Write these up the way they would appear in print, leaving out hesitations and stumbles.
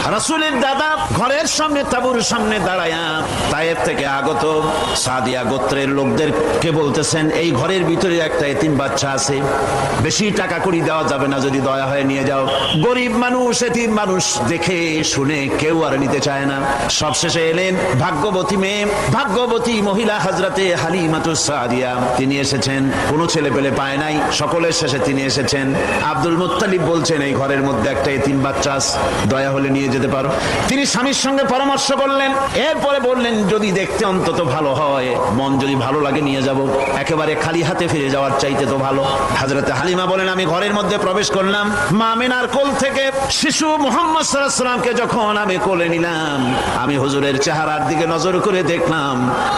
রাসূলের দাদা ঘরের সামনে তাঁবুর সামনে দাঁড়ায়া তায়েফ থেকে আগত সাদিয়া গোত্রের লোকদেরকে বলতেছেন, এই ঘরের ভিতরে একটা এতিম বাচ্চা আছে, বেশি টাকা কড়ি দেওয়া যাবে না, যদি দয়া হয় নিয়ে যাও। গরিব মানুষ, এতিম মানুষ দেখে শুনে কেউ আর নিতে চায় না। সবশেষে এলেন ভাগ্যবতী মেয়ে, ভাগ্যবতী মহিলা হযরতে হালিমাতুস সাদিয়া। তিনি এসেছেন, কোনো ছেলে পেলে পায় নাই, সকলের শেষে তিনি এসেছেন। আব্দুল মুত্তালিব বলছেন, এই ঘরের মধ্যে একটা এতিম বাচ্চা আছে, দয়া হলে নিয়ে যেতে পারো। তিনি স্বামীর সঙ্গে পরামর্শ করলেন, এরপরে বললেন, যদি দেখতে অন্তত ভালো হয়, মন যদি ভালো লাগে নিয়ে যাব, একেবারে খালি হাতে ফিরে যাওয়ার চাইতে তো ভালো। হযরতে হালিমা বলেন, আমি ঘরের মধ্যে প্রবেশ করলাম, মা আমিনার কোল থেকে শিশু মুহাম্মদ সাল্লাল্লাহু আলাইহি ওয়াসাল্লামকে যখন আমি কোলে নিলাম, আমি হুজুরের চেহারার দিকে নজর করে দেখলাম,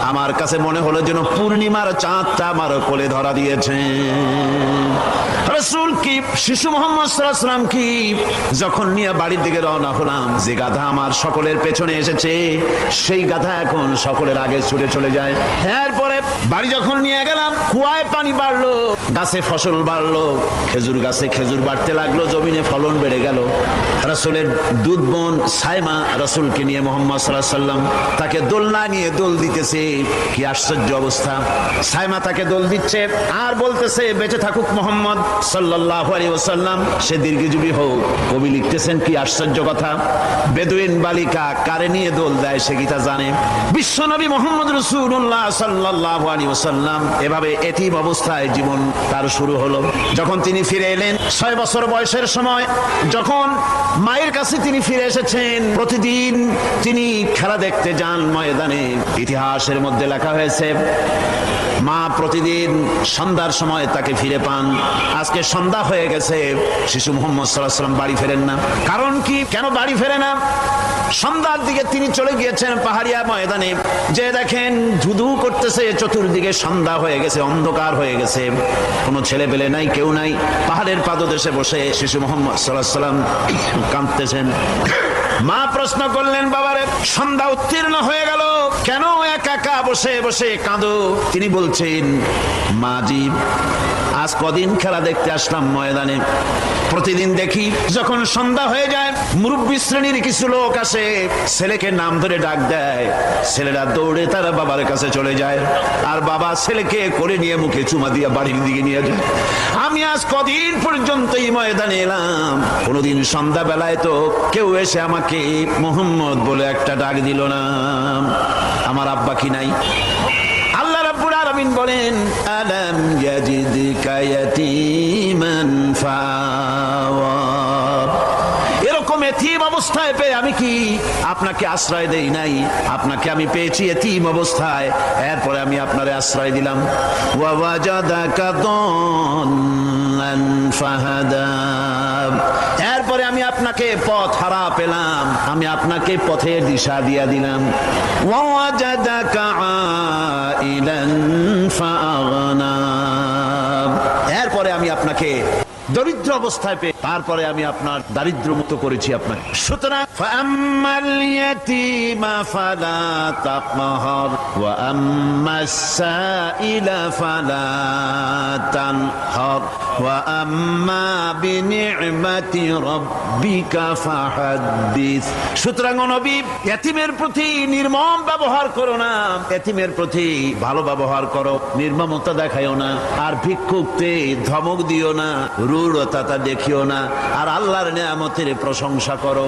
আমার কাছে মনে হলো যেন পূর্ণিমার চাঁদটা আমার কোলে ধরা দিয়েছে। রাসূল কি শিশু মুহাম্মদ সাল্লাল্লাহু আলাইহি ওয়াসাল্লাম কি যখন নিয়ে বাড়ির দিকে রওনা হলাম, যে গাধা আমার সকলের পেছনে এসেছে, সেই গাধা এখন সকলের আগে ছুটে চলে যায়। এরপরে বাড়ি যখন নিয়ে গেলাম, কুয়ায় পানি বাড়লো, গাছে ফসল বাড়লো, খেজুর গাছে খেজুর বাড়তে লাগলো, জমিনে ফলন বেড়ে গেল। রাসূলের দুধ বোন সাইমা রাসূলকে নিয়ে মুহাম্মদ সাল্লাল্লাহু আলাইহি ওয়াসাল্লাম তাকে দোলনা নিয়ে দোল দিতেছে। কি আশ্চর্য অবস্থা! সাইমা তাকে দোল দিচ্ছে আর বলতেছে, বেঁচে থাকুক মুহাম্মদ সাল্লাল্লাহু আলাইহি ওয়াসাল্লাম, সে দীর্ঘজীবী হোক। কবি লিখতেছেন, কি আশ্চর্য কথা! বেদুইন বালিকা কারে নিয়ে দোল দেয় সে কি তা জানে? বিশ্বনবী মুহাম্মদ রাসূলুল্লাহ সাল্লাল্লাহু আলাইহি ওয়াসাল্লাম এভাবে এতিম অবস্থায় জীবন তার শুরু হলো। যখন তিনি ফিরে এলেন 6 বছর বয়সের সময়, যখন মায়ের কাছে তিনি ফিরে এসেছেন, প্রতিদিন তিনি খেলা দেখতে যান ময়দানে। ইতিহাসের মধ্যে লেখা হয়েছে, মা প্রতিদিন সন্ধ্যার সময় তাকে ফিরে পান। আজকে সন্ধ্যা হয়ে গেছে, শিশু মুহাম্মদ সাল্লাল্লাহু আলাইহি ওয়াসাল্লাম বাড়ি ফেরেন না। কারণ কি, কেন বাড়ি ফেরে না? সন্ধ্যার দিকে তিনি চলে গিয়েছেন পাহাড়িয়া ময়দানে, যে দেখেন ধুধু করতেছে, চতুর্দিকে সন্ধ্যা হয়ে গেছে, অন্ধকার হয়ে গেছে, কোনো ছেলে পেলে নাই, কেউ নাই। পাহাড়ের পাদদেশে বসে শিশু মুহাম্মদ সাল্লাল্লাহু আলাইহি ওয়াসাল্লাম কাঁদতেছেন। মা প্রশ্ন করলেন, বাবারে সন্ধ্যা উত্তীর্ণ হয়ে গেল, কেন একা একা বসে বসে কাঁদো? তিনি বলছেন, মাজি আজ কদিন খেলা দেখতে আসলাম ময়দানে, প্রতিদিন দেখি যখন সন্ধ্যা হয়ে যায়, মুরব্বী শ্রেণীর কিছু লোক আসে, ছেলেকে নাম ধরে ডাক দেয়, ছেলেরা দৌড়ে তারা বাবার কাছে চলে যায়, আর বাবা ছেলেকে করে নিয়ে মুখে চুমা দিয়ে বাড়ির দিকে নিয়ে যায়। আমি আজ কদিন পর্যন্ত এই ময়দানে এলাম, কোনোদিন সন্ধ্যা বেলায় তো কেউ এসে আমাকে মুহাম্মদ বলে একটা ডাক দিল না। আমার আব্বা কি নাই? আল্লাহ রাব্বুল আলামিন বলেন, আলাম ইয়াজিদকা ইয়াতীমান ফাওয়া। এরকম এতিম অবস্থায় পেয়ে আমি কি আপনাকে আশ্রয় দেই নাই? আপনাকে আমি পেয়েছি এতিম অবস্থায়, এরপরে আমি আপনারে আশ্রয় দিলাম। ওয়া ওয়াজাদাকা দাল্লান ফাহাদা। এরপরে আমি আপনাকে পথ হারা পেলাম, আমি আপনাকে পথের দিশা দিয়া দিলাম। ওয়া ওয়াজাদাকা আইলান ফাআগনা। এরপরে আমি আপনাকে দরিদ্র অবস্থায় পেয়ে তারপরে আমি আপনার দারিদ্র মুক্ত করেছি আপনাকে। সুতরাং ফাআম্মাল ইয়াতীমা ফালা তাকহার ওয়া আম্মাস সাইলা ফালা তানহার ওয়া আম্মা বিনি'মাতি রাব্বিকা ফাহাদ্দিস। সুতরাং নবী, ইতিমের প্রতি নির্মম ব্যবহার করো না, ইতিমের প্রতি ভালো ব্যবহার করো, নির্মমতা দেখাইও না, আর ভিক্ষুককে ধমক দিও না, রূঢ়তা দেখিও না, আর আল্লাহর নিয়ামতের প্রশংসা করো।